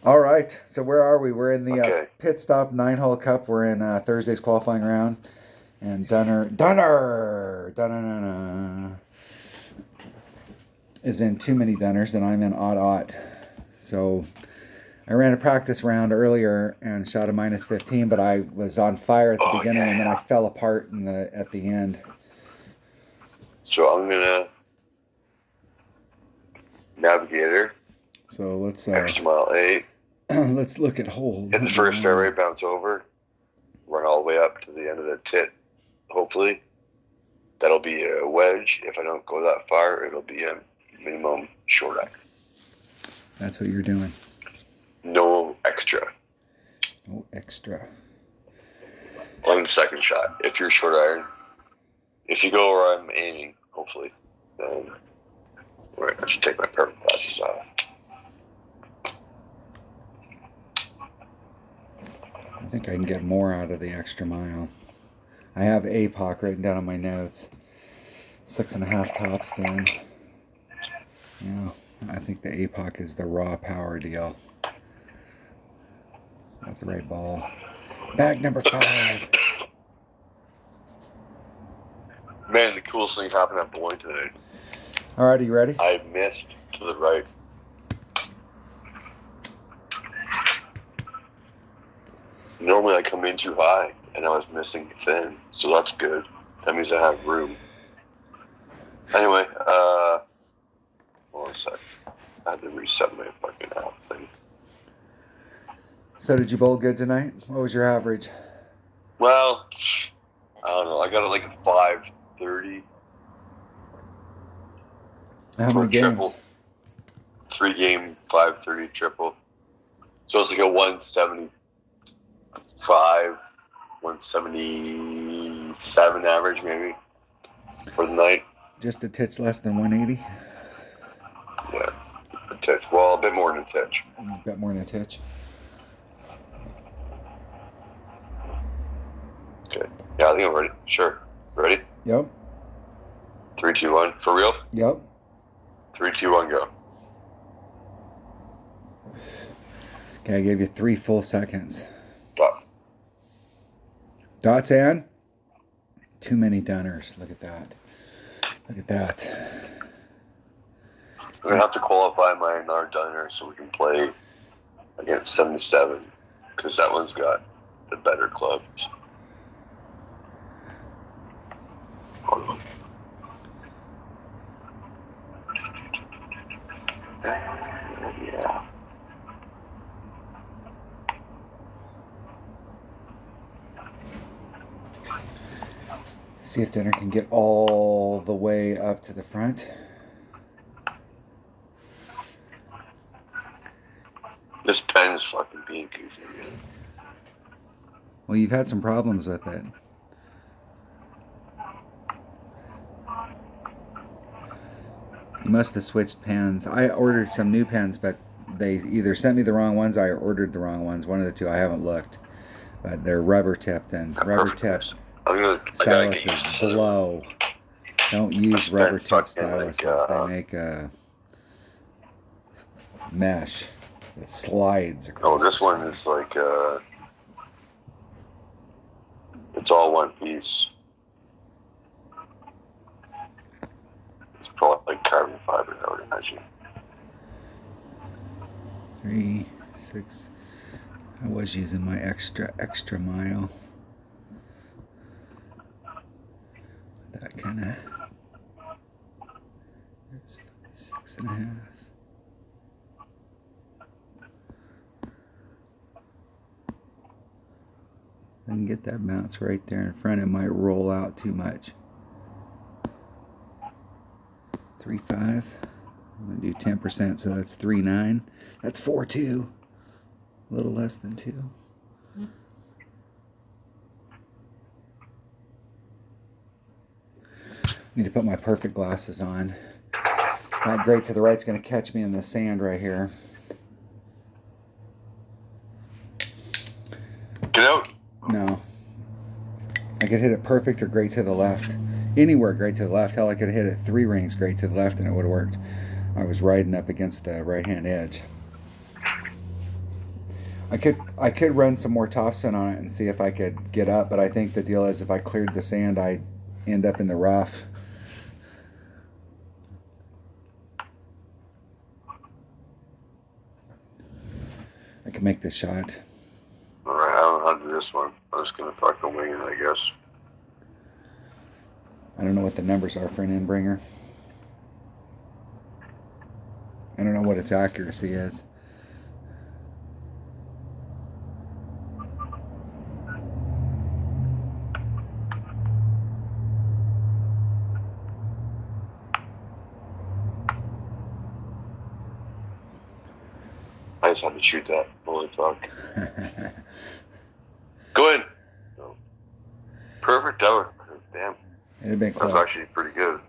All right. So where are we? We're in the Okay. pit stop 9-hole cup. We're in Thursday's qualifying round, and Dunner is in too many Dunners, and I'm in odd. So I ran a practice round earlier and shot a minus 15, but I was on fire at the Oh beginning, and then I yeah. fell apart at the end. So I'm gonna Navigator, So let's extra mile 8, let's look at hole hit the number first fairway, one. bounce over, run all the way up to the end of the tit. Hopefully, that'll be a wedge. If I don't go that far, it'll be a minimum short iron. That's what you're doing. No extra No extra. on the second shot. If you're short iron, if you go where I'm aiming, hopefully, then I should take my perfect glasses off. I think I can get more out of the extra mile. I have APOC written down on my notes. 6.5 top spin. Yeah, I think the APOC is the raw power deal. Got the right ball. Bag number 5. Man, the coolest thing happened at bowling today. All right, are you ready? I missed to the right. Normally I come in too high, and I was missing thin, so that's good. That means I have room. Anyway, hold on a sec. I had to reset my fucking app thing. So did you bowl good tonight? What was your average? Well, I don't know. I got it like a 530. How many games? Triple. 3-game 530 triple. So it's like a 175, 177 average maybe for the night. Just a titch less than 180? Yeah, a titch. Well, a bit more than a titch. A bit more than a titch. Okay. Yeah, I think I'm ready. Sure. Ready? Yep. 3, 2, 1. For real? Yep. 3, 2, 1, go. Okay, I gave you 3 full seconds. Dot. Dots and? Too many Dunners. Look at that. Look at that. I'm going to have to qualify my another Dunner so we can play against 77, because that one's got the better clubs. Hold on. Yeah. See if Dunner can get all the way up to the front. This pen's fucking being goofy, man. Well, you've had some problems with it. You must have switched pens. I ordered some new pens, but they either sent me the wrong ones or I ordered the wrong ones. One of the two. I haven't looked. But they're rubber tipped, and rubber tipped styluses blow. Don't use rubber tipped styluses. They make a mesh that slides across. Oh, this one is like it's all one piece. It's probably like carbon fiber, I would imagine. 3, 6. I was using my extra mile. That kind of 6.5. I can get that bounce right there in front. It might roll out too much. 3.5. I'm gonna do 10%, so that's 3.9. That's 4.2. A little less than 2. Need to put my perfect glasses on. That great to the right's going to catch me in the sand right here. Get out. No. I could hit it perfect or great to the left. Anywhere great to the left. Hell, I could hit it 3 rings great to the left and it would have worked. I was riding up against the right-hand edge. I could run some more topspin on it and see if I could get up, but I think the deal is if I cleared the sand, I'd end up in the rough. I can make the shot. Alright, I don't know how to do this one. I'm just gonna fucking wing it, I guess. I don't know what the numbers are for an in-bringer. I don't know what its accuracy is. I just had to shoot that. Holy fuck. Go in! No. Perfect hour. Damn. It'd have been That was close. actually pretty good.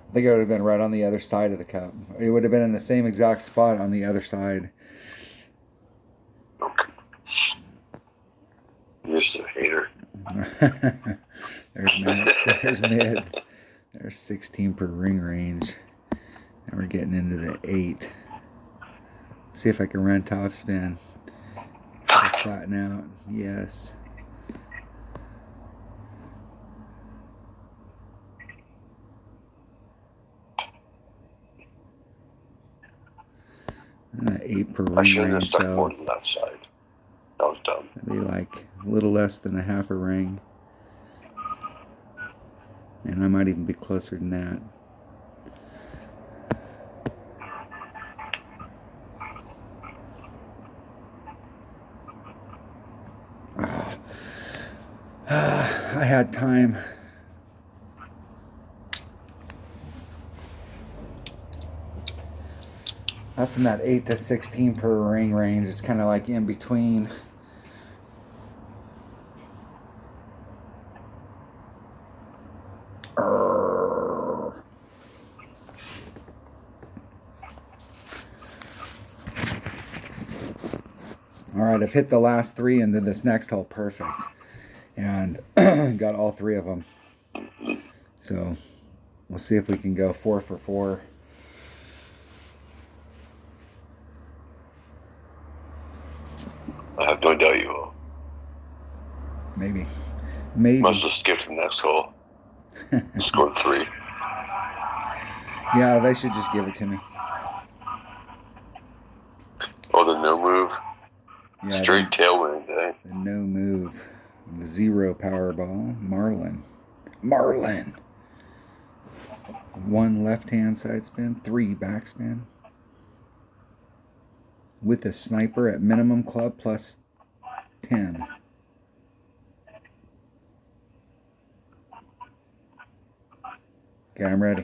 I think it would have been right on the other side of the cup. It would have been in the same exact spot on the other side. Okay. You're just a hater. There's mid. There's mid. There's 16 per ring range. And we're getting into the 8. Let's see if I can run top spin. Flatten out. Yes. And that 8 per I ring shouldn't have range. stuck So more to that side. That was dumb. that'd be like a little less than a half a ring. And I might even be closer than that. I had time. That's in that 8 to 16 per ring range. It's kind of like in between. All right, I've hit the last 3 into this next hole perfect. And got all 3 of them. So we'll see if we can go 4 for 4. I have no doubt you will. Maybe. Maybe. Must have skipped the next hole. Scored 3. Yeah, they should just give it to me. Oh, the no move. Yeah, Straight tailwind, eh? the no move. The 0 Powerball. Marlin. 1 left-hand side spin. 3 backspin. With a sniper at minimum club plus 10. Okay, I'm ready.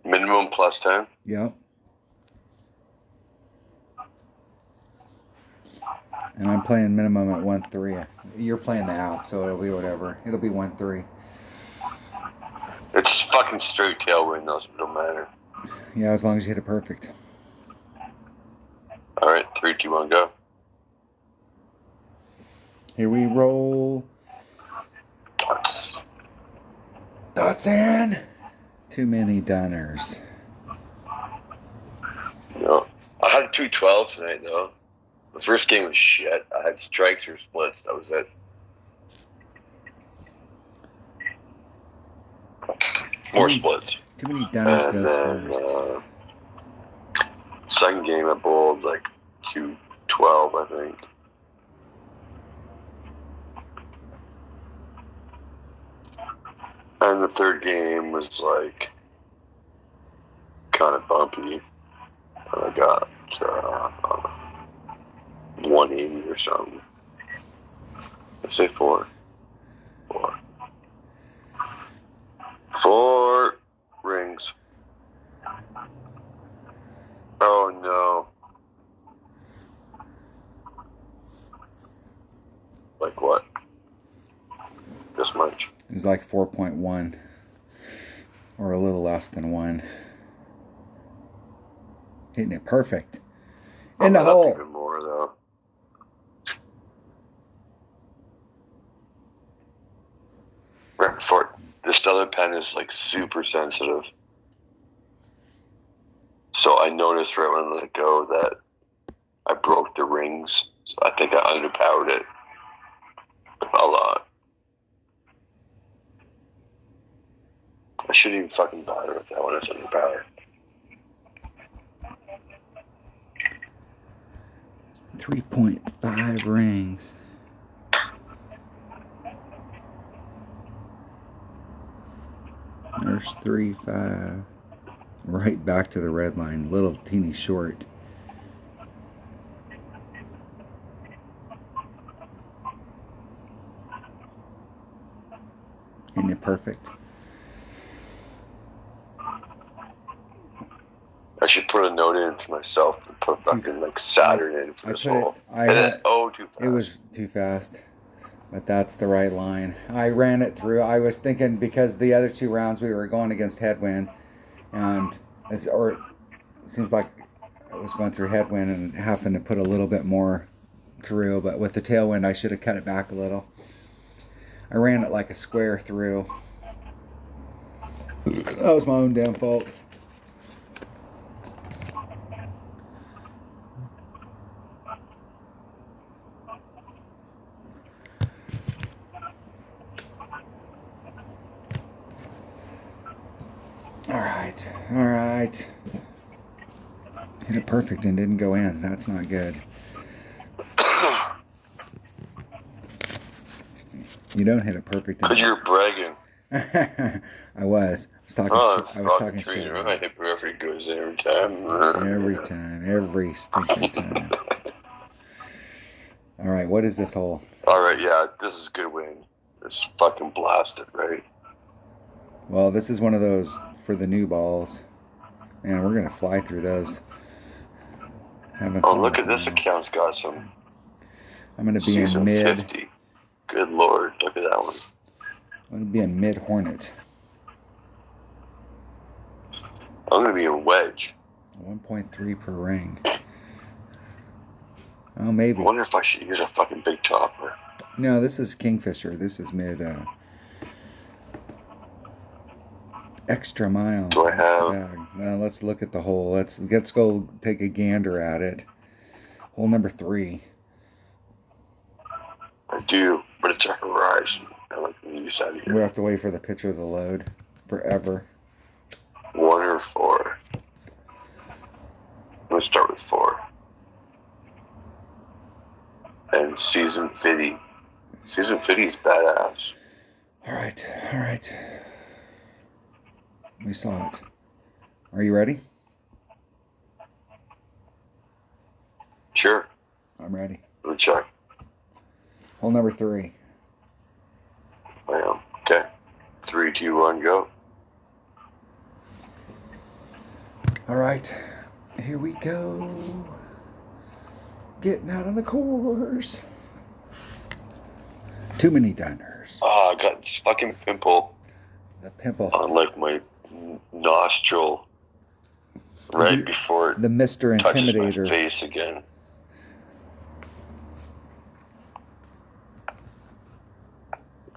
Minimum plus 10. Yep. And I'm playing minimum at 1-3. You're playing the app, so it'll be whatever. It'll be 1-3. It's fucking straight tailwind, though, so it don't matter. Yeah, as long as you hit it perfect. Alright, 3, 2, 1, go. Here we roll. Dots in. Too many dunners. No. I had 212 tonight, though. The first game was shit. I had strikes or splits. That was it. More splits. Too many dunners And goes then, first. second game I bowled like 212, I think. And the third game was like kind of bumpy. And I got 180 or something. Let's say 4. 4 rings. Oh no. Like what? This much. It was like 4.1. Or a little less than 1. Hitting it perfect. In the hole. Even more though. Right before this other pen is like super sensitive. So I noticed right when I let go that I broke the rings. So I think I underpowered it a lot. I shouldn't even fucking bother with that when it's underpowered. 3.5 rings. There's 3.5. Right back to the red line. Little teeny short. Isn't it perfect? I should put a note in to myself and put fucking like Saturn in for this hole. Too fast. It was too fast. But that's the right line. I ran it through. I was thinking because the other 2 rounds we were going against headwind, and it seems like I was going through headwind and having to put a little bit more through. But with the tailwind, I should have cut it back a little. I ran it like a square through. That was my own damn fault. All right. Hit it perfect and didn't go in. That's not good. You don't hit it perfect. Because you're bragging. I was talking. I was talking shit. I hit perfect goes every time. Every stinking time. All right, what is this hole? All right, yeah, this is a good win. It's fucking blasted, right? Well, this is one of those for the new balls. Man, we're gonna fly through those. Look at this account's got some. I'm gonna be in mid. 50. Good lord, look at that one. I'm gonna be a mid Hornet. I'm gonna be a wedge. 1.3 per ring. Oh, maybe. I wonder if I should use a fucking big topper. No, this is Kingfisher. This is mid. Extra mile. Do I have? Now let's look at the hole. Let's go take a gander at it. Hole number 3. I do, but it's a horizon. I like the use out here. We have to wait for the picture of the load forever. 1 or 4. Let's start with 4. And Season 50. Season 50 is badass. All right. We saw it. Are you ready? Sure. I'm ready. Let me check. Hole number 3. I am. Okay. 3, 2, 1, go. All right. Here we go. Getting out of the course. Too many diners. I got this fucking pimple. The pimple. On like my nostril. Right before it the Mr. touches Intimidator. my face again.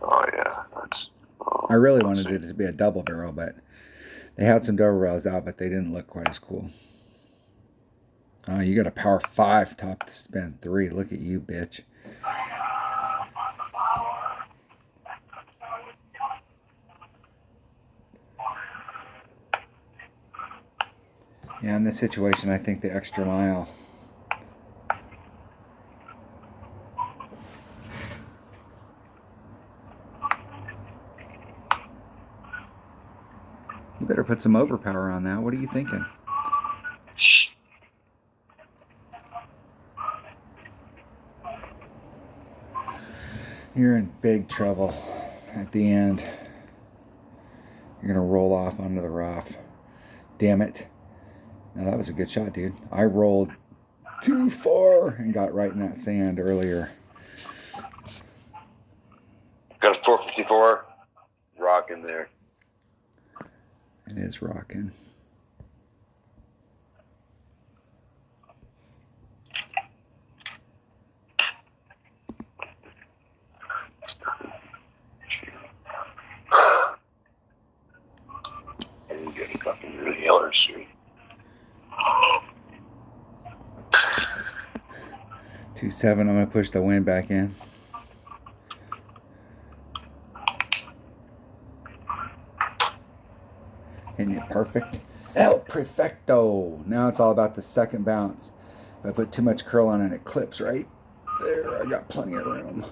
Oh yeah, that's. I really wanted it to be a double barrel, but they had some double barrels out, but they didn't look quite as cool. Oh, you got a power 5 top to spin 3. Look at you, bitch. Yeah, in this situation, I think the extra mile. You better put some overpower on that. What are you thinking? You're in big trouble at the end. You're going to roll off onto the rough. Damn it. Now, that was a good shot, dude. I rolled too far and got right in that sand earlier. Got a 454 rock in there. It is rocking. I didn't get a fucking really yellow soon. 2-7. I'm going to push the wind back in. Isn't it perfect? El perfecto. Now it's all about the second bounce. If I put too much curl on it, it clips right there. I got plenty of room.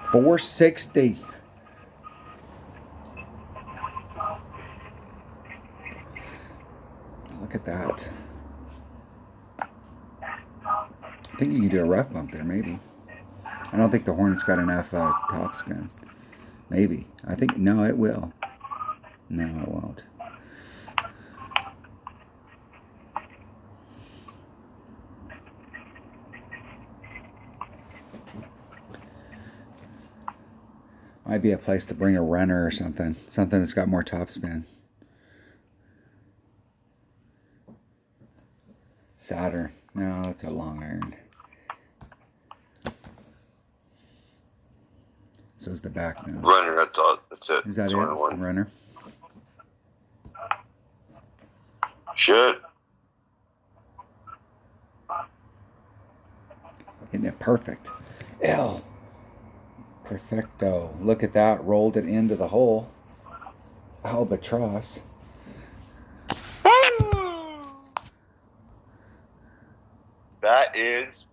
$460. Look at that. I think you can do a rough bump there, maybe. I don't think the Hornet's got enough top spin. Maybe. I think, no, it will. No, it won't. Might be a place to bring a runner or something. Something that's got more top spin. Saturn. No, that's a long iron. So is the back now. Runner, that's all. That's it. Is that that's it? One. Runner. Shit. Isn't it perfect? L. Perfecto. Look at that. Rolled it into the hole. Albatross. That is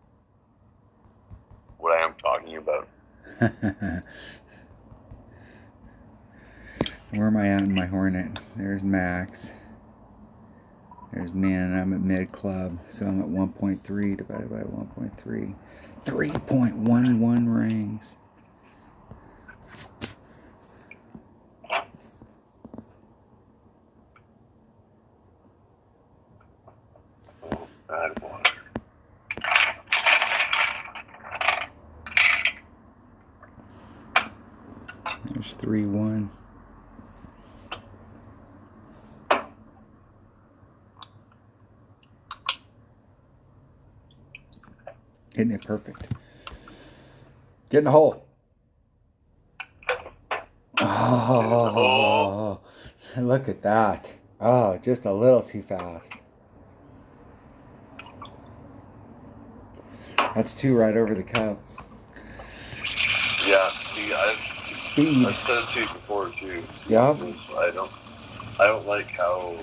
what I am talking about. Where am I at in my Hornet? There's max. There's min. I'm at mid club. So I'm at 1.3 divided by 1.3. 3.11 rings. Bad water. There's 3-1. Isn't it perfect? Get in the hole. Oh, look at that. Oh, just a little too fast. That's 2 right over the cup. Yeah, see, Speed. I've said it to you before too. Yeah. I don't like how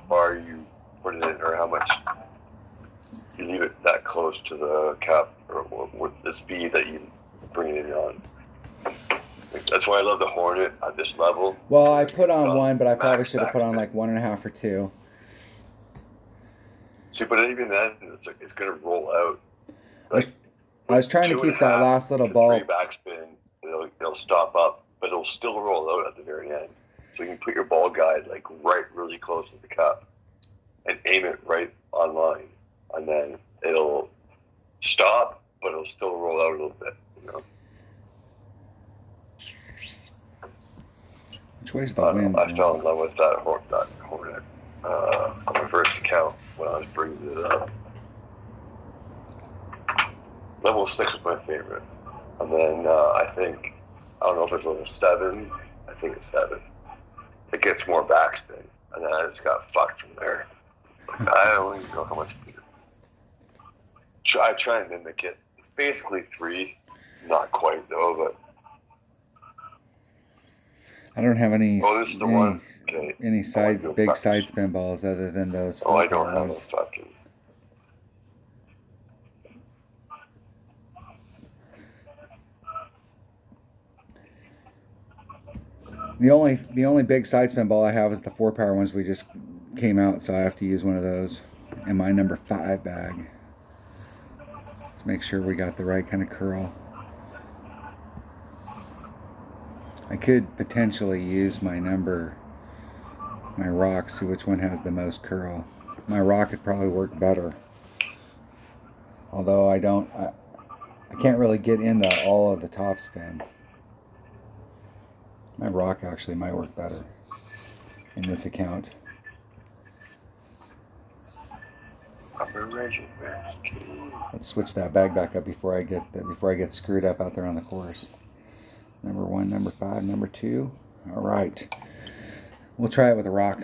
far you put it in, or how much you leave it that close to the cup, or with the speed that you bring it in on. That's why I love the Hornet at this level. Well, I put on 1, but I probably should have put on like 1.5 or 2. See, but even then, it's going to roll out. I was trying to keep that last little ball. 3 backspin, it'll stop up, but it'll still roll out at the very end. So you can put your ball guide like right really close to the cup and aim it right on line, and then it'll stop, but it'll still roll out a little bit. Which way's the wind? I fell in love with that Hornet on my first account when I was bringing it up. Level 6 was my favorite. And then I don't know if it's level 7. I think it's 7. It gets more backspin. And then I just got fucked from there. I don't even know how much to do. I try and mimic it. It's basically 3. Not quite though, but. I don't have any. Oh, this is the one. Okay. Any big side spin balls other than those. Oh, I don't have a fucking. The only big side spin ball I have is the 4-power ones we just came out, so I have to use one of those in my number 5 bag. Let's make sure we got the right kind of curl. I could potentially use my rock, see which one has the most curl. My rock could probably work better. Although I can't really get into all of the top spin. My rock actually might work better in this account. Let's switch that bag back up before I get screwed up out there on the course. Number 1, number 5, number 2. All right. We'll try it with a rock.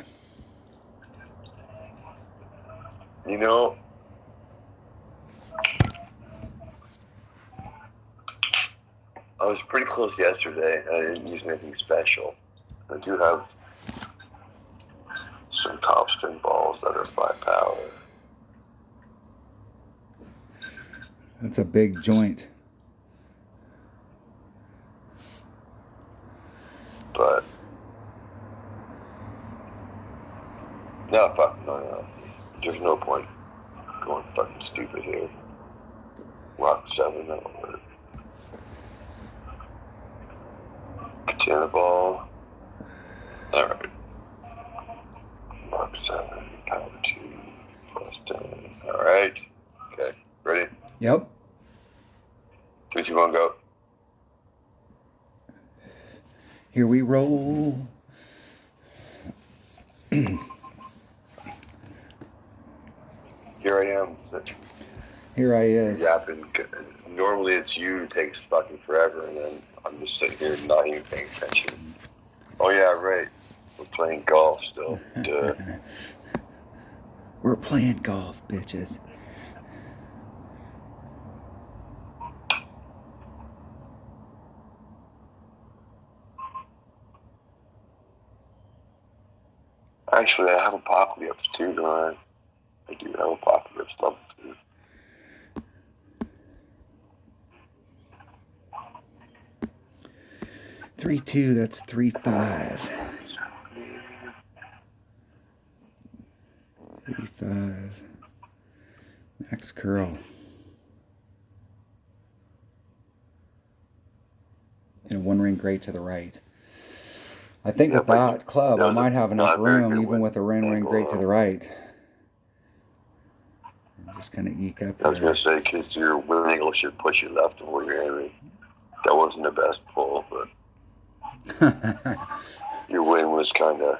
You know, I was pretty close yesterday. I didn't use anything special. I do have some topspin balls that are 5 power. That's a big joint. But no, fuck, no. There's no point going fucking stupid here. Rock 7, that'll work. Katana ball. Alright. Rock 7, power 2, plus 10. Alright. Okay. Ready? Yep. 3, 2, 1, go. Here we roll. Here I am. Here I is. Yapping. Normally it's you who takes fucking forever, and then I'm just sitting here not even paying attention. Oh yeah, right. We're playing golf still. Duh. We're playing golf, bitches. Actually, I have Apocalypse too, don't I? I do have Apocalypse level 2. Three two. That's 3-5. 3-5. Max curl. And a 1-ring great to the right. I think with that club, I might have enough room, even with a ring great to the right. Just kind of eke up there. I was going to say, because your wing angle should push you left before you're aiming. That wasn't the best pull, but your wing was kind of...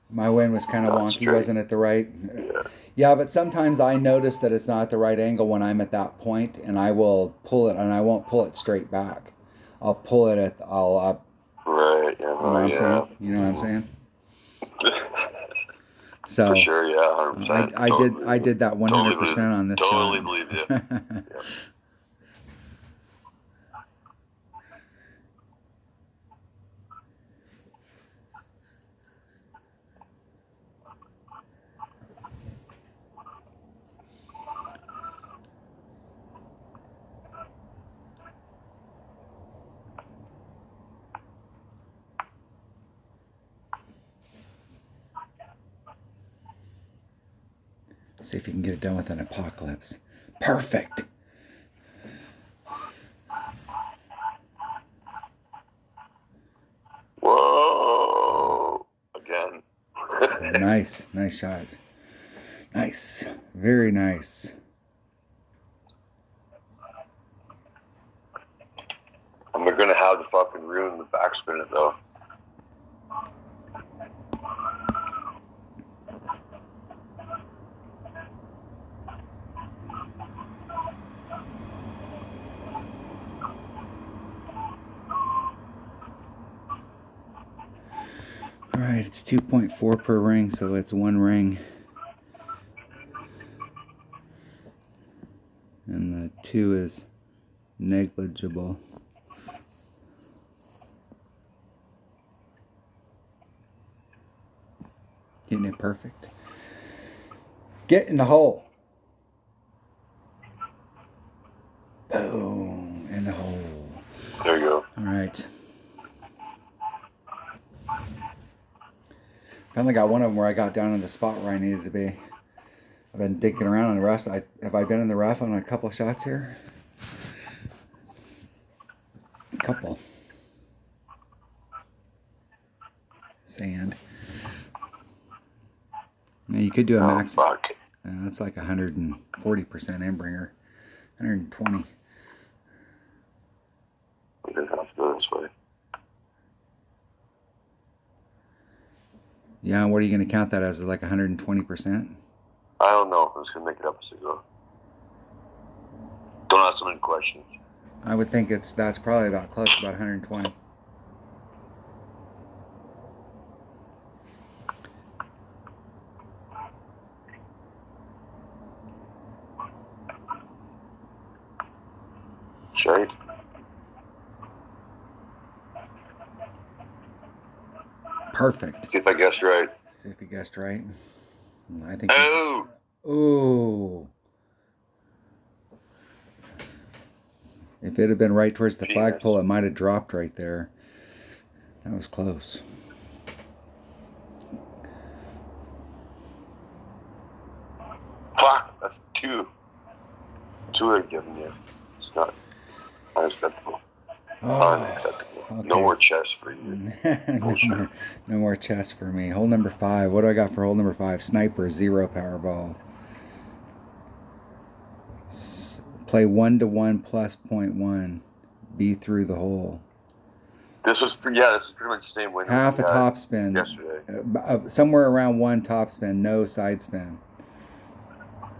My wing was kind of wonky, straight. wasn't it the right? Yeah. Yeah, but sometimes I notice that it's not at the right angle when I'm at that point, and I will pull it, and I won't pull it straight back. I'll pull it at, Right, yeah. You know what I'm saying? You know what I'm saying? So for sure, yeah, 100%. I did that 100% on this totally shot. believe you. Yeah. See if you can get it done with an Apocalypse. Perfect. Whoa! Again. Nice shot. Nice, very nice. I'm gonna have the fucking ruin the backspin it though. All right, it's 2.4 per ring, so it's 1 ring. And the 2 is negligible. Getting it perfect. Get in the hole. Boom, in the hole. There you go. All right. Finally got one of them where I got down in the spot where I needed to be. I've been dinking around on the rest. Have I been in the rough on a couple shots here? A couple. Sand. Now you could do a max. Fuck. That's like 140% Embringer. 120. We didn't have to go this way. Yeah, what are you going to count that as? Like 120%? I don't know. I'm just gonna make it up as I go. Don't ask so many questions. I would think that's probably about close, about 120. right? Perfect. See if I guessed right. See if you guessed right. I think. Oh! Ooh. If it had been right towards the flagpole, it might have dropped right there. That was close. Fuck! That's two. Two I've given you. It's not unacceptable. Unacceptable. Okay. No more chess for you. No more chess for me. Hole number 5. What do I got for hole number 5? Sniper, 0 Powerball. Play 1-to-1 plus 0.1. Be through the hole. This is pretty much the same window. Half a top spin. Yesterday. Somewhere around 1 top spin, no side spin.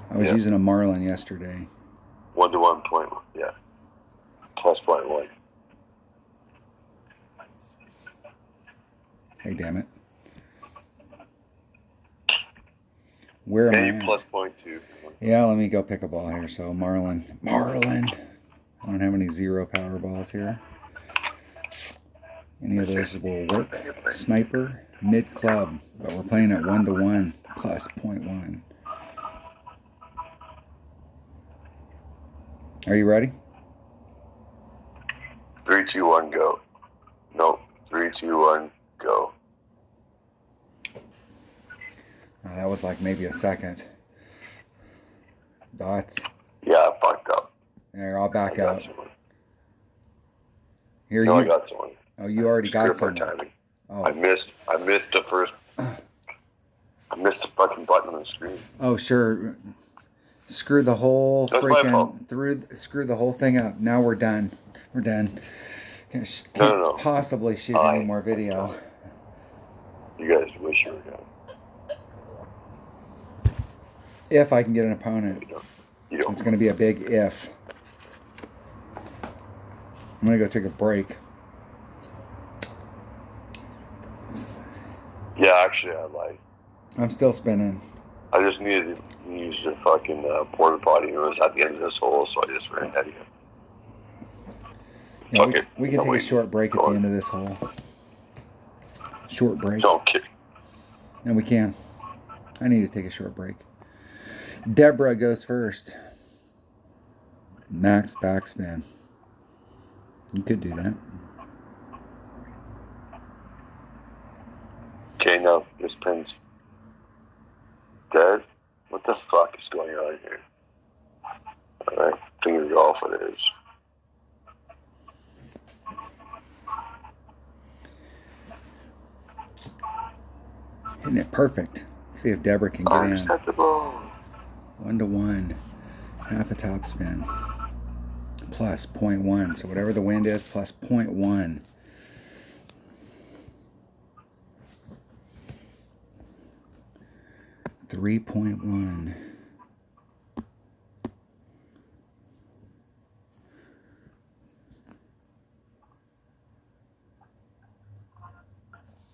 I was using a Marlin yesterday. 1-to-1 point. Yeah. Plus 0.1. Hey, damn it. Where am I at? Plus 0.2. Yeah, let me go pick a ball here. So, Marlin. I don't have any 0 power balls here. Any of those will work. Sniper, mid club. But we're playing at 1-to-1 plus 0.1. Are you ready? 3, 2, 1, go. No. 3, 2, 1, go. That was like maybe a second. Dots. Yeah, I fucked up. There, I'll back out. Here I got someone. Oh, you already got someone. Oh. I missed the first. I missed the fucking button on the screen. Oh, sure. Screw the whole screw the whole thing up. Now we're done. We're done. Can't possibly shoot any more video. You guys wish you were done. If I can get an opponent. You don't. It's going to be a big if. I'm going to go take a break. Yeah, actually, I lied. I'm still spinning. I just needed to use the fucking porta potty. It was at the end of this hole, so I just ran ahead of you. Yeah, we can take a short break at the end of this hole. Short break. Okay. No, we can. I need to take a short break. Deborah goes first. Max backspin. You could do that. Okay, now this pin's dead. What the fuck is going on here? Alright, fingers off it is. Hitting it perfect. Let's see if Deborah can get in. 1-to-1. Half a top spin. Plus 0.1. So whatever the wind is, plus 0.1. $3.1.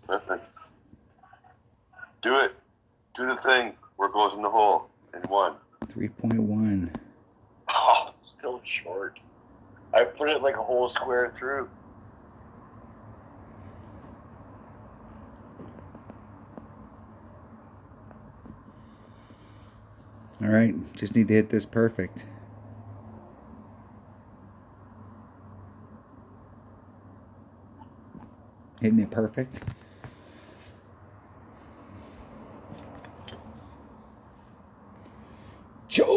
Perfect. Do it. Do the thing. We're closing the hole in 1. 3.1. Oh, still short. I put it like a whole square through. All right, just need to hit this perfect. Hitting it perfect. Just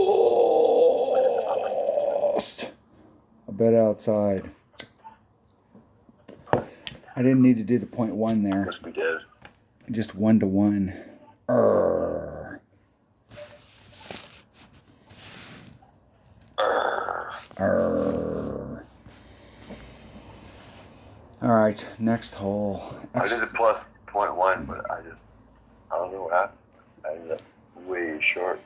a bit outside. I didn't need to do the 0.1 there. Yes, we did. Just 1-to-1. All right, next hole. I did a plus 0.1, but I don't know what happened. I ended up way short.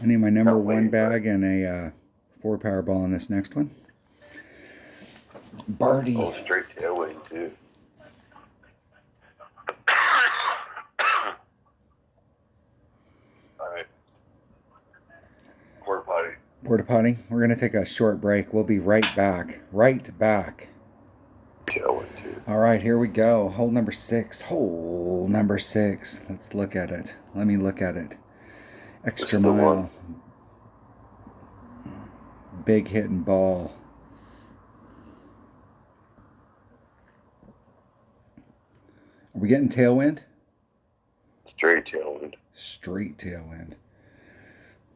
I need my number 1 bag and a 4 power ball in this next one. Birdie. Oh, straight tailwind too. All right. Porta Porta potty. We're going to take a short break. We'll be right back. Right back. Tailwind too. All right, here we go. Hole number 6. Hole number 6. Let's look at it. Let me look at it. Extra mile. Big hitting ball. Are we getting tailwind? Straight tailwind. Straight tailwind.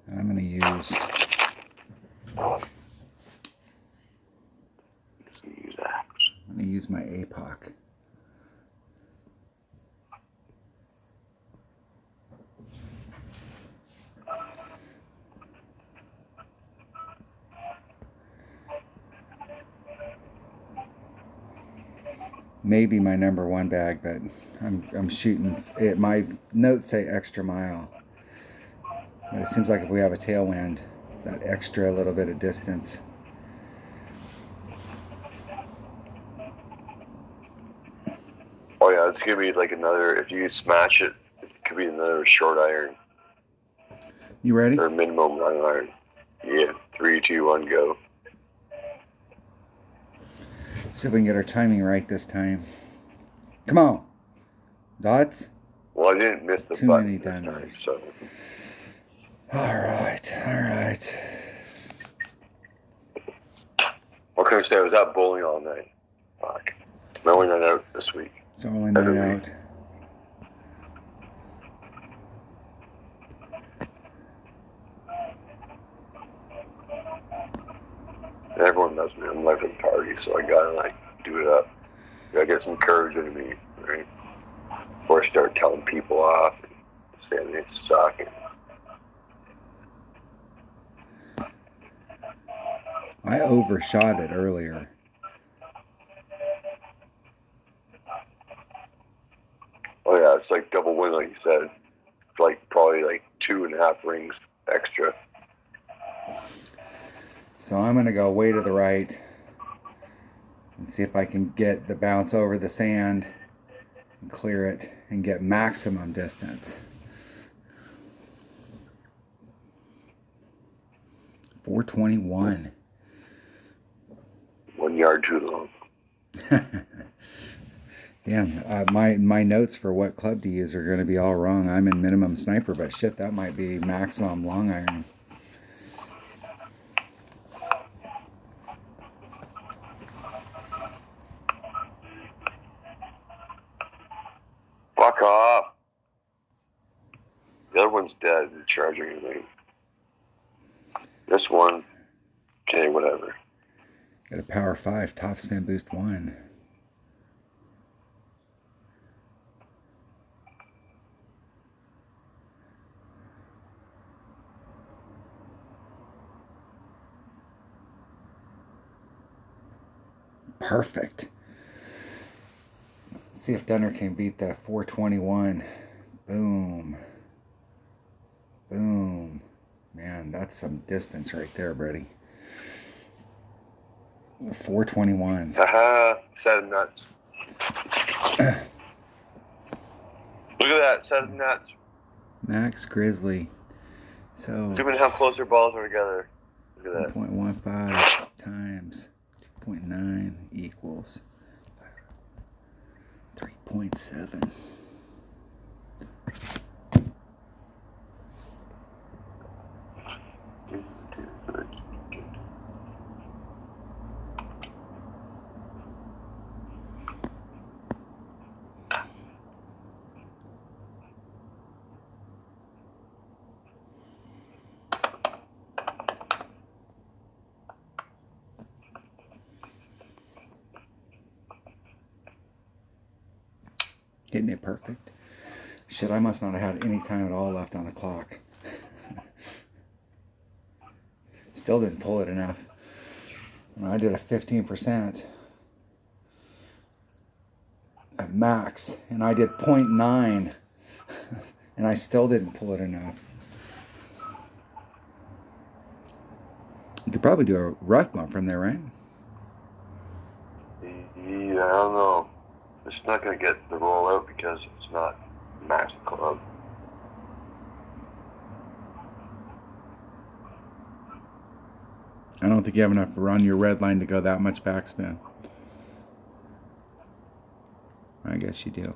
I'm going to use... I'm going to use my APOC. Maybe my number 1 bag, but I'm shooting it. My notes say extra mile. But it seems like if we have a tailwind, that extra little bit of distance. Oh yeah, it's gonna be like another. If you smash it, it could be another short iron. You ready? Or minimum long iron. Yeah, 3, 2, 1, go. See if we can get our timing right this time. Come on, dots. Well, I didn't miss the Too button many this time, dinders. so. All right. What can I say? I was out bowling all night. Fuck. My only night out this week. It's only night out. Everyone knows me. I'm like a party, so I gotta like do it up. Gotta get some courage into me, right? Before I start telling people off and saying they suck. I overshot it earlier. Oh yeah, it's like double win, like you said. It's like probably like 2.5 rings extra. So I'm going to go way to the right and see if I can get the bounce over the sand and clear it and get maximum distance. 421. 1 yard too long. Damn, my notes for what club to use are going to be all wrong. I'm in minimum sniper, but shit, that might be maximum long iron. Fuck off. The other one's dead. It's charging anything. This one, okay, whatever. Got a power 5, top spin boost 1. Perfect. Let's see if Dunner can beat that 421. Boom. Boom. Man, that's some distance right there, Brady. 421. Haha, set of nuts. Look at that, set of nuts. Max Grizzly. So Zoom in how close their balls are together. Look at that. 1.15 times 2.9 equals 3.7. Hitting it perfect. Shit, I must not have had any time at all left on the clock. Still didn't pull it enough. And I did a 15% at max, and I did 0.9, and I still didn't pull it enough. You could probably do a rough bump from there, right? Yeah, I don't know. It's not going to get the roll out because it's not max club. I don't think you have enough run your red line to go that much backspin. I guess you do.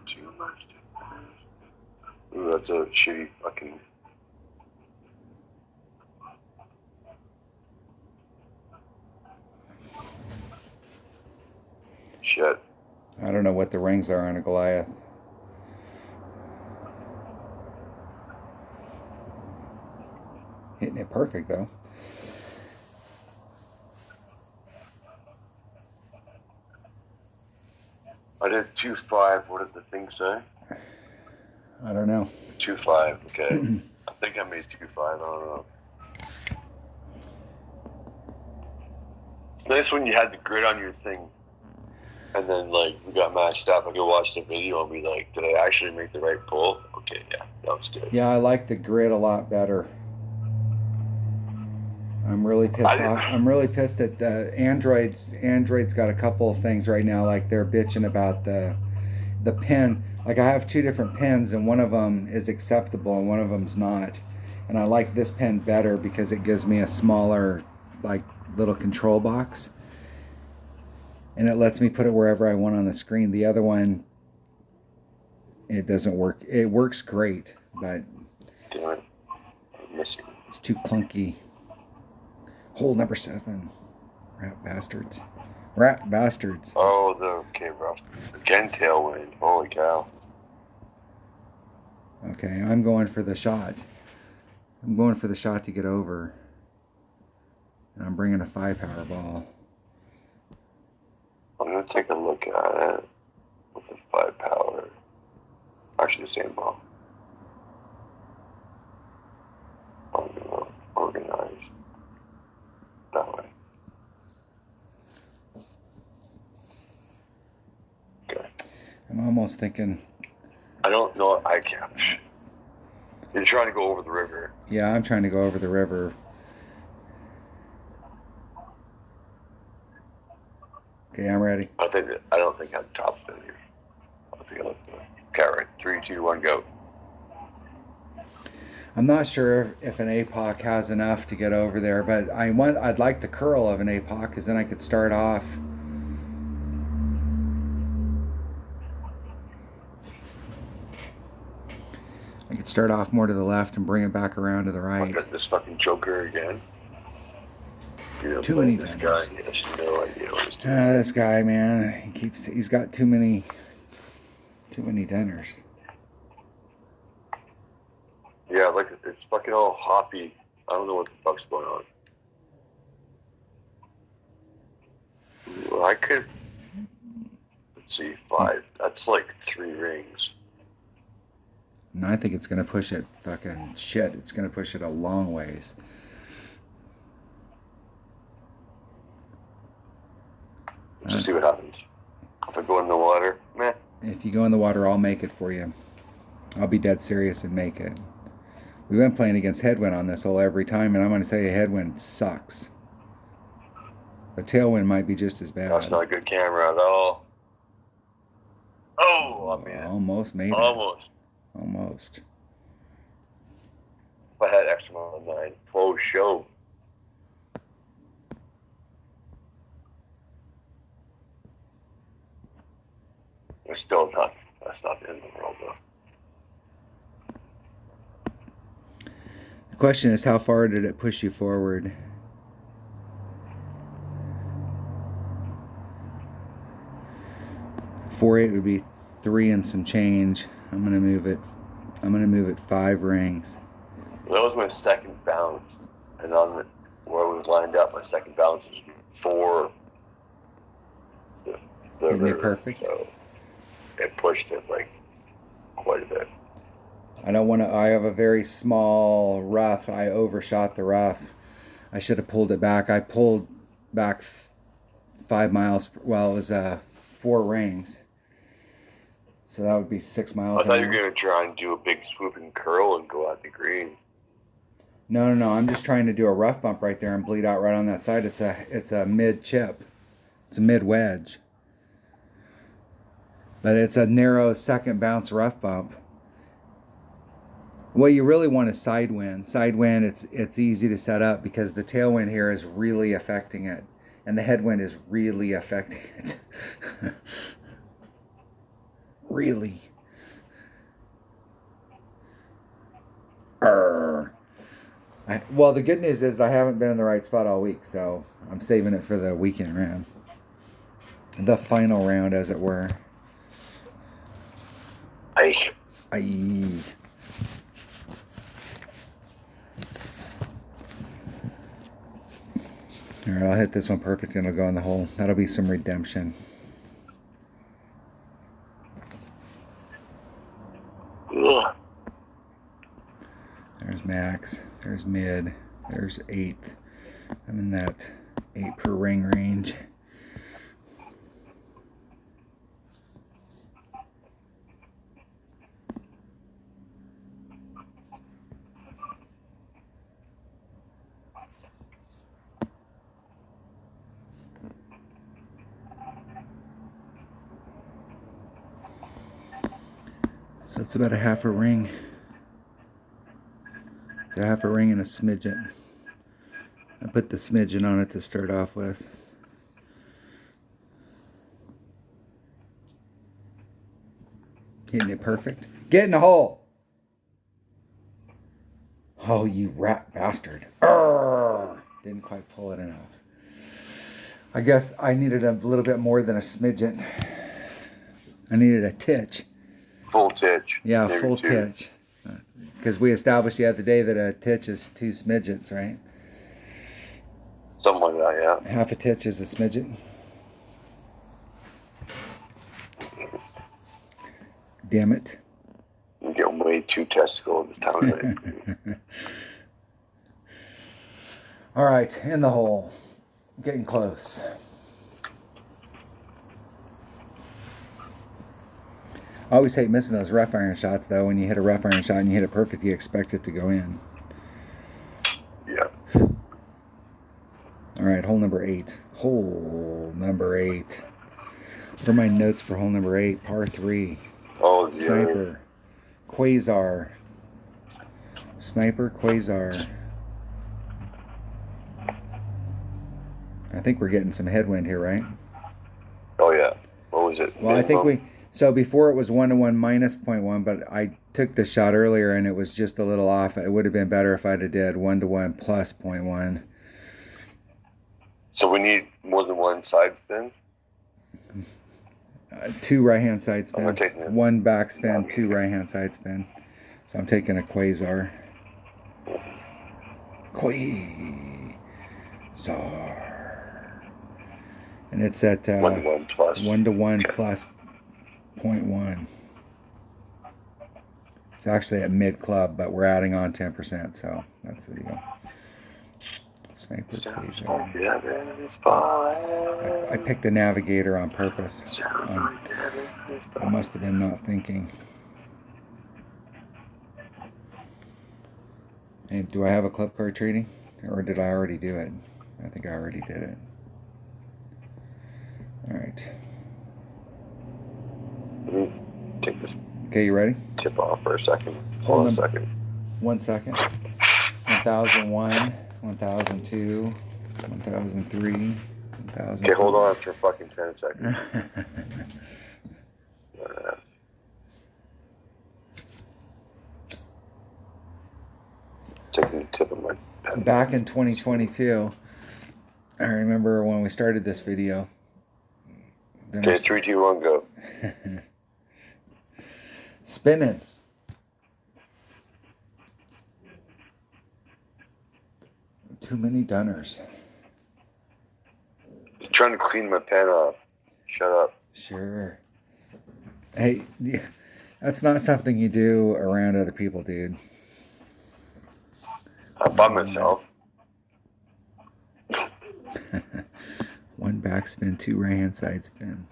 Too much. Ooh, that's a shitty fucking. Shit. I don't know what the rings are on a Goliath. Hitting it perfect though. I did 2.5. What did the thing say? I don't know. 2.5. Okay. I think I made 2.5. I don't know. It's nice when you had the grid on your thing, and then like we got matched up. I could watch the video and be like, "Did I actually make the right pull?" Okay, yeah, that was good. Yeah, I like the grid a lot better. I'm really pissed off. I'm really pissed at Android's. Android's got a couple of things right now, like they're bitching about the pen. Like I have two different pens, and one of them is acceptable, and one of them's not. And I like this pen better because it gives me a smaller, like little control box, and it lets me put it wherever I want on the screen. The other one, it doesn't work. It works great, but Damn it. I'm missing. it's too clunky. Hole number 7. Rat bastards. Rat bastards. Oh, okay, bro. Again, tailwind. Holy cow. Okay, I'm going for the shot. I'm going for the shot to get over. And I'm bringing a 5-power ball. I'm gonna take a look at it with the 5-power. Actually, the same ball. I'm gonna organize that way. Okay. I'm almost thinking. I don't know. I can't. You're trying to go over the river. Yeah, I'm trying to go over the river. Okay, I'm ready. I don't think I'm top spin here. I think I look good. Okay, right. 3, 2, 1, go. I'm not sure if an APOC has enough to get over there, but I'd like the curl of an APOC because then I could start off. I could start off more to the left and bring it back around to the right. Look at this fucking joker again. Too many this dingers. guy. He has no idea what he's doing. This guy, man, he's got too many dinners. Yeah, like it's fucking all hoppy. I don't know what the fuck's going on. Ooh, I could. Let's see, 5. That's like 3 rings. And I think it's gonna push it fucking shit. It's gonna push it a long ways. Let's just see what happens. If I go in the water, meh. If you go in the water, I'll make it for you. I'll be dead serious and make it. We've been playing against headwind on this hole every time, and I'm going to tell you, headwind sucks. The tailwind might be just as bad. That's not a good camera at all. Oh, man. Almost made it. Almost. If I had extra on 9, close show. It's still not. That's not the end of the world, though. The question is, how far did it push you forward? Four 8 would be 3 and some change. I'm gonna move it 5 rings. That was my second bounce, and on where it was lined up, my second bounce was 4. Isn't it perfect? So it pushed it like quite a bit. I have a very small rough. I overshot the rough. I should have pulled it back. I pulled back 5 miles. Well, it was 4 rings. So that would be 6 miles. I thought you were going to try and do a big swooping curl and go at the green. No. I'm just trying to do a rough bump right there and bleed out right on that side. It's a mid chip. It's a mid wedge. But it's a narrow second bounce rough bump. What you really want is side wind. Side wind, it's easy to set up because the tailwind here is really affecting it, and the headwind is really affecting it. Really. Well, the good news is I haven't been in the right spot all week, so I'm saving it for the weekend round. The final round, as it were. Aye. Aye. All right, I'll hit this one perfect and it'll go in the hole. That'll be some redemption. Ugh. There's max. There's mid. There's eighth. I'm in that 8 per ring range. So it's about a half a ring. It's a half a ring and a smidgen. I put the smidgen on it to start off with. Hitting it perfect. Get in the hole! Oh, you rat bastard. Arrgh! Didn't quite pull it enough. I guess I needed a little bit more than a smidgen. I needed a titch. Full titch. Yeah, Maybe full 2. titch. Because we established the other day that a titch is 2 smidgets, right? Something like that, yeah. Half a titch is a smidget. Damn it. I'm getting way too testicle this time of night. All right, in the hole. Getting close. I always hate missing those rough iron shots, though. When you hit a rough iron shot and you hit it perfect, you expect it to go in. Yeah. All right, hole number 8. Hole number 8. What are my notes for hole number 8? Par 3. Oh, yeah. Sniper. Quasar. Sniper, Quasar. I think we're getting some headwind here, right? Oh, yeah. What was it? Well, I think we... So before it was 1-1 minus 0.1, but I took the shot earlier and it was just a little off. It would have been better if I'd have did 1-1 plus 0.1. So we need more than one side spin? 2 right-hand side spin. I'm taking it. 1 back spin, 2 right-hand side spin. So I'm taking a Quasar. Quasar. And it's at 1-1 plus. 1-1 plus 0.1. It's actually at mid club, but we're adding on 10%, so that's the deal. Sniper Quasar. I picked a navigator on purpose. I must have been not thinking. Hey, do I have a club card trading? Or did I already do it? I think I already did it. Alright. Let me take this Okay, you ready? tip off for a second. Hold on a second. 1 second. 1001, 1002, 1003, 1000. Okay, hold on for fucking 10 seconds. Taking the tip of my pen. Back in 2022, I remember when we started this video. Okay, 3, 2, 1, go. Spinning. Too many dunners. Just trying to clean my pen off. Shut up. Sure. Hey, that's not something you do around other people, dude. I'm by myself. 1 backspin, 2 right hand side spin.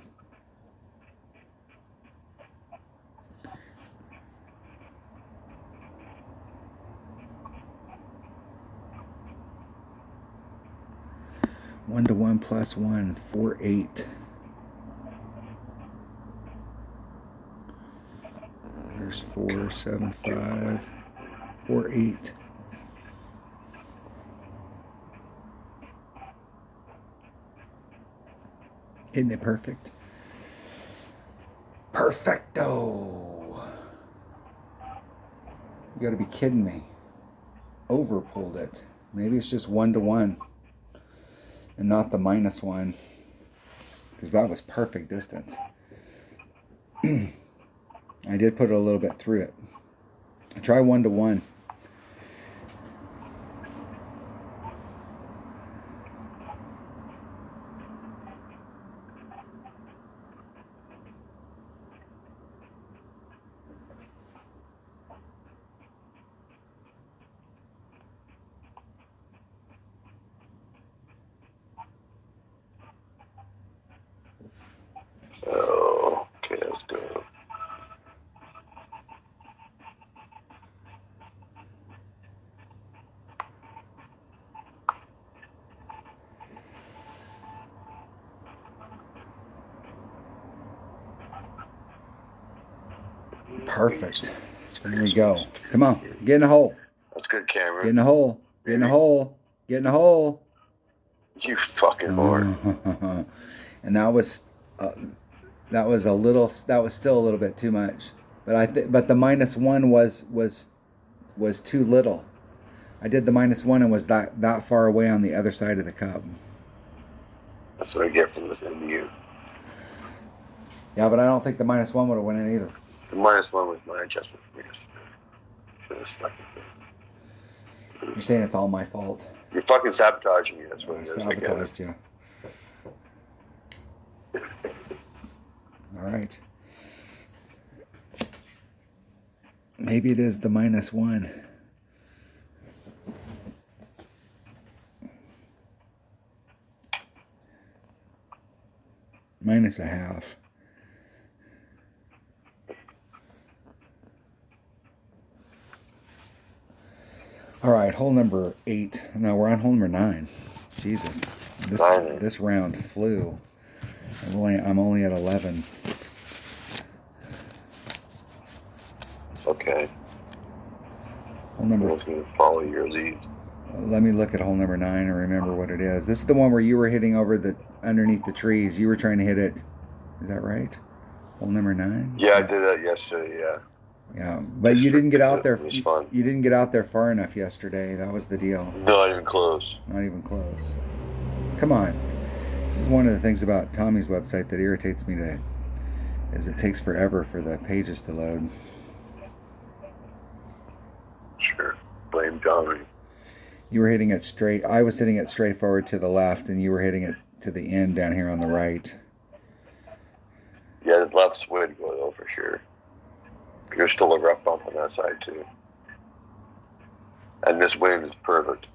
One to 1 plus 1, 4, 8. There's 4, 7, 5. 4-8. Isn't it perfect? Perfecto. You gotta be kidding me. Over pulled it. Maybe it's just 1-1 and not the -1, because that was perfect distance. I did put a little bit through it. Try 1-1. Oh, okay, let's go. Perfect. There we go. Come on, get in the hole. That's good, Cameron. Get in the hole. Get in the hole. Get in the hole. You fucking whore. And that was a little. That was still a little bit too much. But but the -1 was too little. I did the -1 and was that far away on the other side of the cup. That's what I get from listening to you. Yeah, but I don't think the -1 would have went in either. The -1 was my adjustment for me. You're saying it's all my fault. You're fucking sabotaging me. That's what I it is. sabotaged you. All right. Maybe it is the -1. -0.5. All right, hole number 8. Now we're on hole number 9. Jesus, this round flew. I'm only at 11. Okay. Hole number. I was going to follow your lead. Let me look at hole number 9 and remember what it is. This is the one where you were hitting over underneath the trees. You were trying to hit it. Is that right? Hole number 9. Yeah, I did that yesterday. Yeah. Yeah, but you didn't get out there. It was fun. You didn't get out there far enough yesterday. That was the deal. Not even close. Not even close. Come on. This is one of the things about Tommy's website that irritates me is it takes forever for the pages to load. Sure. Blame Tommy. You were hitting it straight. I was hitting it straight forward to the left, and you were hitting it to the end down here on the right. Yeah, the left's the way to go, though, for sure. There's still a rough bump on that side, too. And this wind is perfect.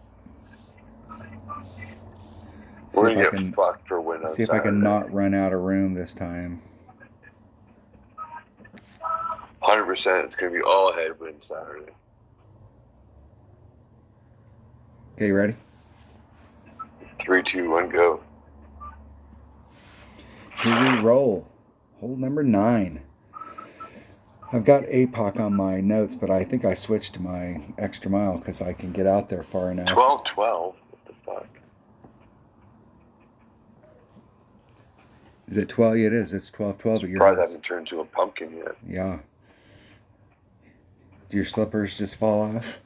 We're going to get fucked for wind on See if Saturday. I can not run out of room this time. 100%. It's going to be all headwind Saturday. Okay, you ready? 3, 2, 1, go. Here we roll. Hole number 9. I've got APOC on my notes, but I think I switched to my extra mile because I can get out there far enough. 12-12. What the fuck? Is it 12? Yeah, it is. It's 12-12 at your Probably house. haven't turned into a pumpkin yet. Yeah. Do your slippers just fall off?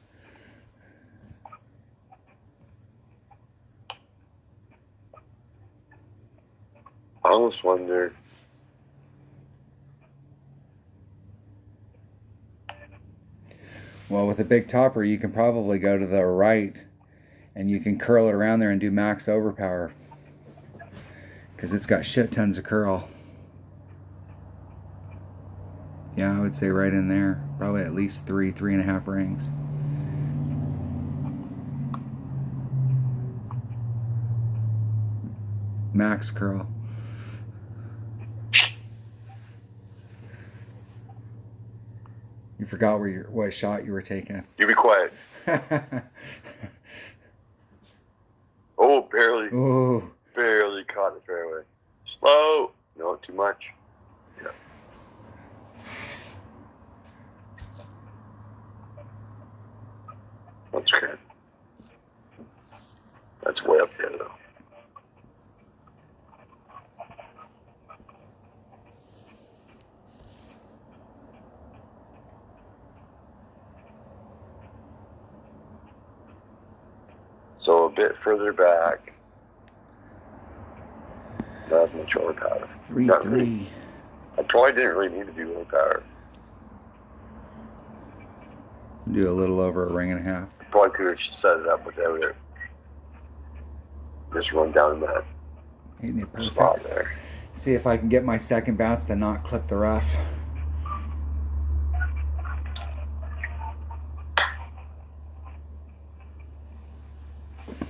I almost wonder. Well, with a big topper, you can probably go to the right and you can curl it around there and do max overpower because it's got shit tons of curl. Yeah, I would say right in there. Probably at least 3.5 rings. Max curl. You forgot what shot you were taking. You be quiet. Oh, barely. Ooh. Barely caught the fairway. Slow. No, too much. Yeah. That's good. That's way up there, though. So a bit further back, not as much horsepower. 3-3. I probably didn't really need to do horsepower. Do a little over a ring and a half. I probably could have set it up without it. Just run down that Hitting it perfect. spot there. See if I can get my second bounce to not clip the rough.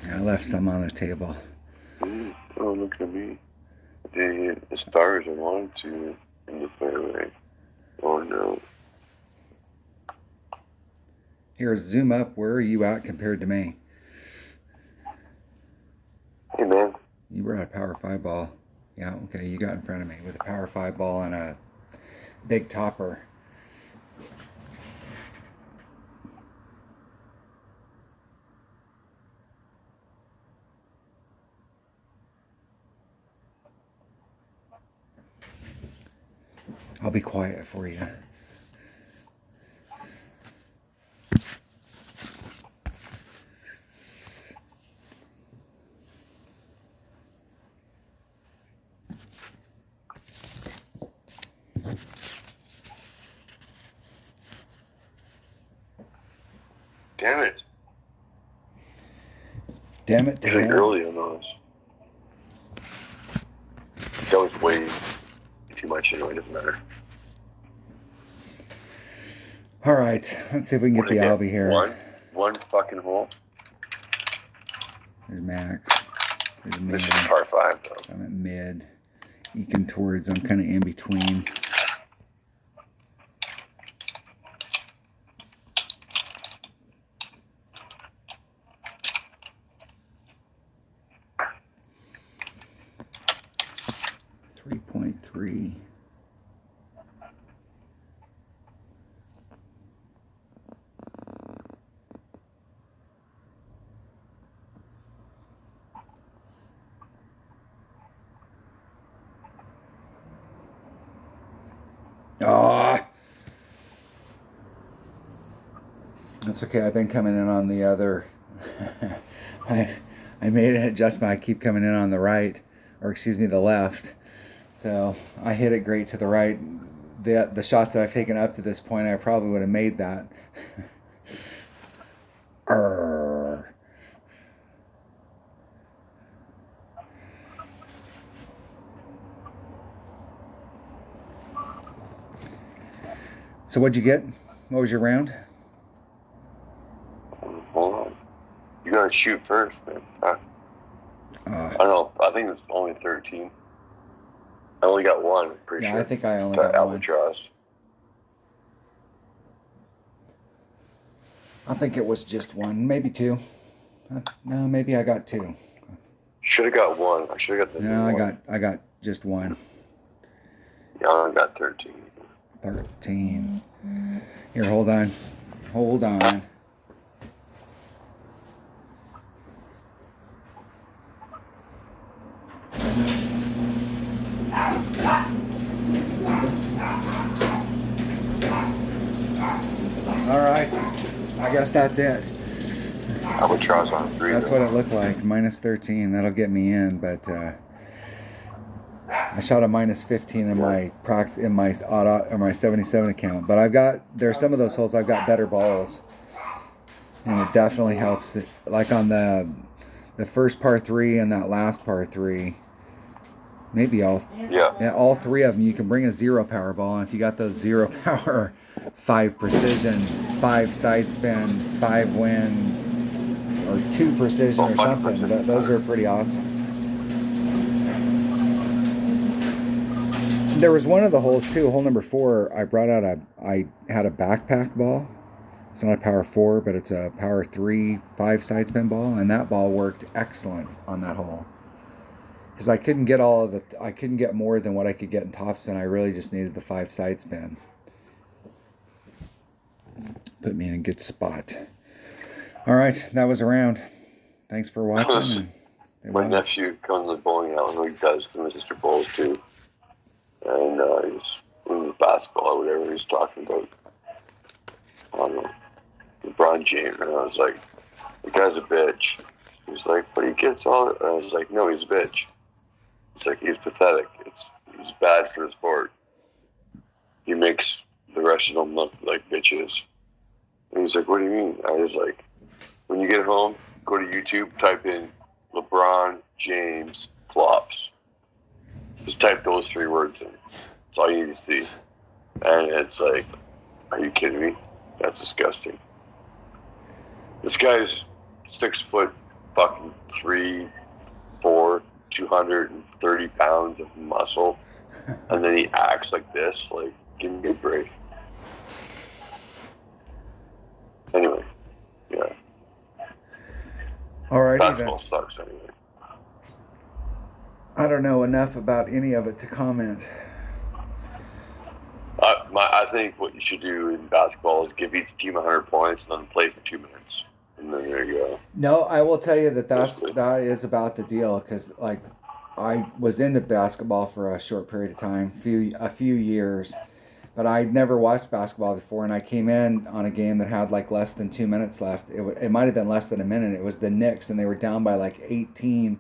I left some on the table. Oh, look at me. They hit as far as I wanted to in the fairway. Oh, no. Here, zoom up. Where are you at compared to me? Hey, man. You brought a power 5 ball. Yeah, okay, you got in front of me with a power 5 ball and a big topper. I'll be quiet for you. Damn it. Damn it to It's like hell. early on those. That was way too much anyway, doesn't matter. All right, let's see if we can get the Albie here. One fucking hole. There's Max. There's mid. This is par 5, though. I'm at mid. Eking towards. I'm kind of in between. .3. Ah, that's okay. I've been coming in on the other. I made an adjustment. I keep coming in on the right, or excuse me, the left. So I hit it great to the right. The shots that I've taken up to this point, I probably would have made that. Arr. So what'd you get? What was your round? Hold on. You gotta shoot first, man. I don't know. I think it's only 13. I only got one, I'm pretty sure. Yeah, I think I only That got one. albatross. I think it was just one, maybe two. No, maybe I got two. Should have got one. I should have got the No, one. I got just one. Yeah, I only got 13. 13. Here, hold on. Hold on. All right. I guess that's it. Albatross on 3. That's though. what it looked like. Minus 13. That'll get me in, but I shot a minus 15 in my auto or my 77 account. But there's some of those holes I've got better balls, and it definitely helps. Like on the first par 3 and that last par 3, maybe all 3 of them. You can bring a 0 power ball, and if you got those 0 power, 5 precision, 5 side spin, 5 wind, or 2 precision or something, those are pretty awesome. There was one of the holes too, hole number 4. I had a backpack ball. It's not a power 4, but it's a power 3, 5 side spin ball, and that ball worked excellent on that hole. Because I couldn't get I couldn't get more than what I could get in topspin. I really just needed the 5 side spin. Put me in a good spot. All right, that was around. Thanks for watching. And My nephew comes to the bowling alley. He does. Him and Sister bowls too. And he's in basketball or whatever he's talking about. I don't know. LeBron James. And I was like, the guy's a bitch. He's like, but he gets all. I was like, no, he's a bitch. It's like, he's pathetic. He's bad for the sport. He makes the rest of them look like bitches. And he's like, what do you mean? I was like, when you get home, go to YouTube, type in LeBron James flops. Just type those 3 words in. That's all you need to see. And it's like, are you kidding me? That's disgusting. This guy's 6 foot fucking 3, 4, 230 pounds of muscle. And then he acts like this. Like, give me a break. Anyway, yeah. Alrighty Basketball then. sucks anyway. I don't know enough about any of it to comment. I think what you should do in basketball is give each team 100 points and then play for 2 minutes. And then there you go. No, I will tell you that is about the deal, because like I was into basketball for a short period of time, a few years, but I'd never watched basketball before, and I came in on a game that had like less than 2 minutes left. It might have been less than a minute. It was the Knicks, and they were down by like 18,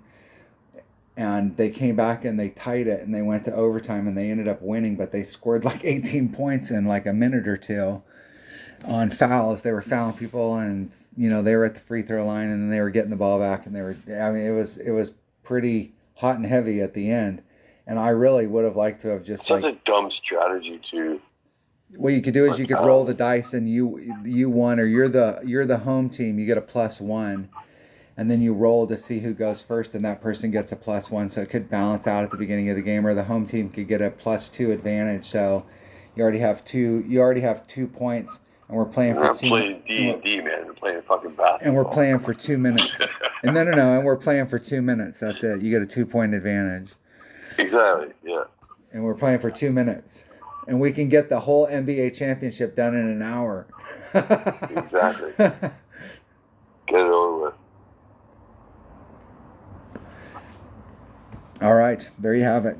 and they came back and they tied it, and they went to overtime, and they ended up winning, but they scored like 18 points in like a minute or two on fouls. They were fouling people, and they were at the free throw line, and then they were getting the ball back, and it was pretty hot and heavy at the end. And I really would have liked to have just such a dumb strategy too. What you could do is you could roll the dice, and you won, or you're the home team, you get a +1, and then you roll to see who goes first, and that person gets a +1, so it could balance out at the beginning of the game, or the home team could get a +2 advantage. So you already have 2 points, and we're playing for 2. We're playing D&D, man. We're playing fucking basketball. And we're playing for 2 minutes. And no, and we're playing for 2 minutes. That's it. You get a 2-point advantage. Exactly, yeah. And we're playing for 2 minutes. And we can get the whole NBA championship done in an hour. Exactly. Get it over with. All right, there you have it.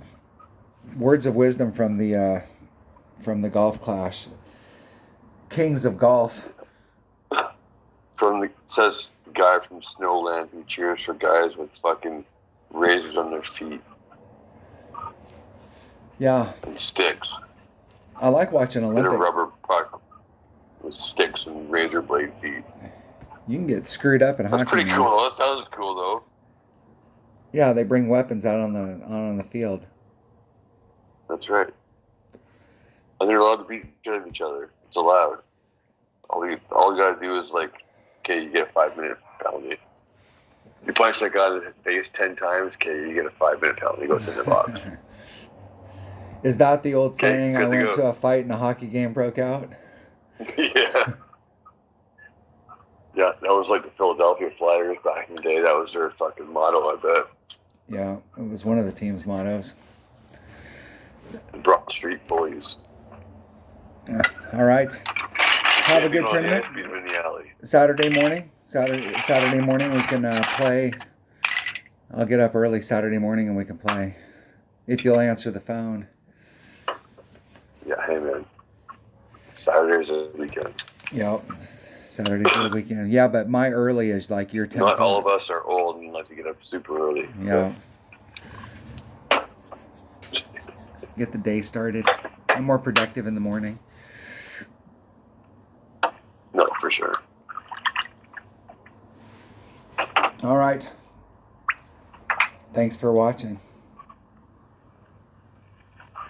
Words of wisdom from the Golf Clash. Kings of golf. Says the guy from Snowland who cheers for guys with fucking razors on their feet. Yeah. And sticks. I like watching Olympic. Get a rubber puck with sticks and razor blade feet. You can get screwed up in hockey. That's pretty cool. That sounds cool though. Yeah, they bring weapons out on the field. That's right. And they're allowed to beat each other. It's allowed. All you gotta do is like, okay, you get a 5-minute penalty. You punch that guy in the face 10 times, okay, you get a 5-minute penalty. He goes in the box. Is that the old saying, I went go. to a fight and a hockey game broke out? Yeah. Yeah, that was like the Philadelphia Flyers back in the day. That was their fucking motto, I bet. Yeah, it was one of the team's mottos. Broad Street Bullies. All right. Have a good tournament. In the alley. Saturday morning we can play. I'll get up early Saturday morning and we can play. If you'll answer the phone. Yeah, hey man. Saturday's a weekend. Yep. Saturday's the weekend. Yeah, but my early is like your 10. Not all of us are old and like to get up super early. Yeah. Get the day started. I'm more productive in the morning. No, for sure. All right. Thanks for watching.